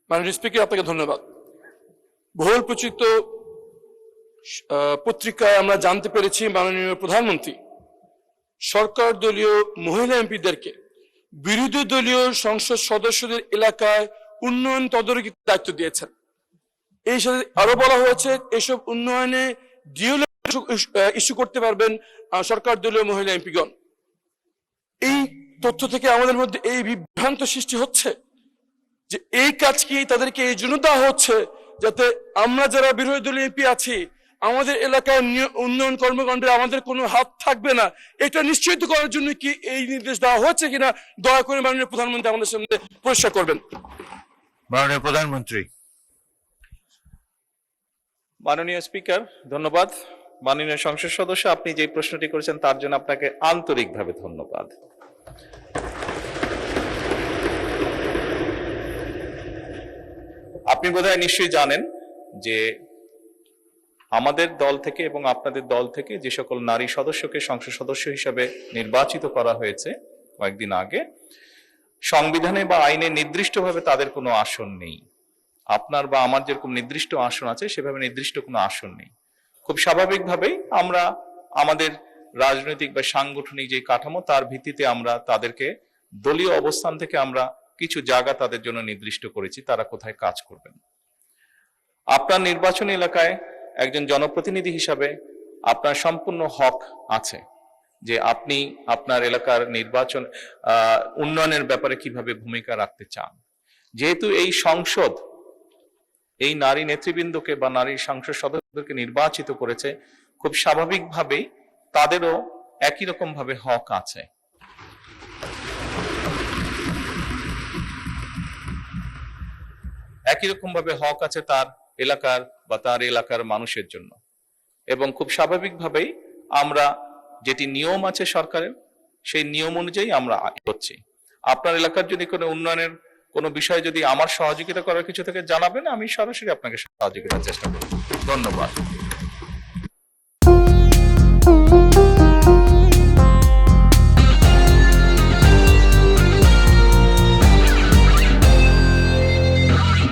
মাননীয় স্পিকার, আপনাকে ধন্যবাদ। বহুল প্রচারিত পত্রিকায় আমরা জানতে পেরেছি মাননীয় প্রধানমন্ত্রী সরকার দলীয় মহিলা এমপিদেরকে বিরোধী দলীয় সংসদ সদস্যদের এলাকায় উন্নয়ন তদারকির দায়িত্ব দিয়েছেন। এই সাথে আরো বলা হয়েছে এসব উন্নয়নে ডিএল ইস্যু করতে পারবেন সরকার দলীয় মহিলা এমপিগণ। এই তথ্য থেকে আমাদের মধ্যে এই বিভ্রান্ত সৃষ্টি হচ্ছে যে এই কাজ কি তাদেরকে এই জন্য দেওয়া হচ্ছে যাতে আমরা যারা বিরোধী দলীয় এমপি আছি আমাদের এলাকায় উন্নয়ন কর্মকাণ্ডে আমাদের কোনো হাত থাকবে না, এটা নিশ্চিত করার জন্য কি এই নির্দেশ দেওয়া হচ্ছে কিনা দয়া করে মাননীয় প্রধানমন্ত্রী আমাদের সামনে পরিষ্কার করবেন। মাননীয় প্রধানমন্ত্রী। মাননীয় স্পিকার, ধন্যবাদ। মাননীয় সংসদ সদস্য, আপনি যে প্রশ্নটি করেছেন তার জন্য আপনাকে আন্তরিকভাবে ধন্যবাদ। আপনি বোধহয় নিশ্চয়ই জানেন যে আমাদের দল থেকে এবং আপনাদের দল থেকে যে সকল নারী সদস্যকে সংসদ সদস্য হিসাবে নির্বাচিত করা হয়েছে কয়েকদিন আগে, সংবিধানে বা আইনে নির্দিষ্টভাবে তাদের কোনো আসন নেই। আপনার বা আমার যেরকম নির্দিষ্ট আসন আছে সেভাবে নির্দিষ্ট কোনো আসন নেই। খুব স্বাভাবিকভাবেই আমরা আমাদের রাজনৈতিক বা সাংগঠনিক যে কাঠামো তার ভিত্তিতে আমরা তাদেরকে দলীয় অবস্থান থেকে আমরা কিছু জায়গা তাদের জন্য নির্দিষ্ট করেছি, তারা কোথায় কাজ করবেন। আপনার নির্বাচনী এলাকায় একজন জনপ্রতিনিধি হিসাবে আপনার সম্পূর্ণ হক আছে যে আপনি আপনার এলাকার নির্বাচন উন্নয়নের ব্যাপারে কিভাবে ভূমিকা রাখতে চান। যেহেতু এই সংসদ এই নারী নেতৃবৃন্দকে বা নারী সংসদ সদস্যদেরকে নির্বাচিত করেছে, খুব স্বাভাবিকভাবেই তাদেরও একই রকম ভাবে হক আছে। একই রকম ভাবে হক আছে তার এলাকার বা তার এলাকার মানুষের জন্য, এবং খুব স্বাভাবিকভাবেই আমরা যেটি নিয়ম আছে সরকারের সেই নিয়ম অনুযায়ী আমরা করছি। আপনার এলাকার যদি কোনো উন্নয়নের কোনো বিষয় যদি আমার সহযোগিতা করার কিছু থেকে জানাবেন, আমি সরাসরি আপনাকে সহযোগিতার চেষ্টা করব। ধন্যবাদ।